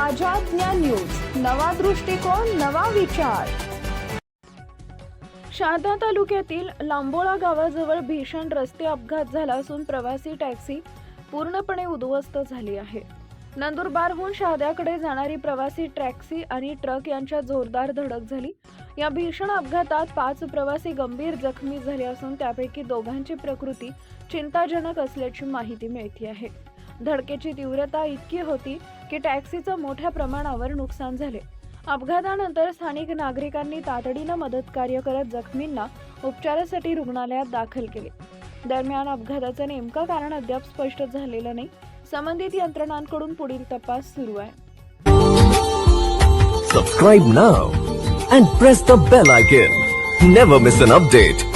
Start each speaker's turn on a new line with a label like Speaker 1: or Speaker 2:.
Speaker 1: ताज्या ज्ञान न्यूज, नवा दृष्टिकोन, नवा विचार। शहादा तालुक्यातील लांबोळा गावाजवळ भीषण रस्ते अपघात झाला असून प्रवासी टॅक्सी पूर्णपणे उद्ध्वस्त झाली आहे। नंदुरबारहून शहाद्याकडे जाणारी प्रवासी टॅक्सी आणि ट्रक यांच्यात जोरदार धडक झाली। या भीषण अपघातात 5 प्रवासी गंभीर जखमी झाले असून त्यापैकी दोघांची प्रकृती चिंताजनक असल्याची माहिती मिळते आहे। धडकेची तीव्रता इतकी होती की टॅक्सीचं मोठ्या प्रमाणावर नुकसान झाले। अपघातानंतर स्थानिक नागरिकांनी तातडीने मदत कार्य करत जखमींना उपचारासाठी रुग्णालयात दाखल केले। दरम्यान अपघाताचं नेमकं कारण अद्याप स्पष्ट झालेलं नाही। संबंधित यंत्रणांकडून पुढील तपास सुरू आहे।
Speaker 2: Subscribe now and press the bell icon. Never miss an update.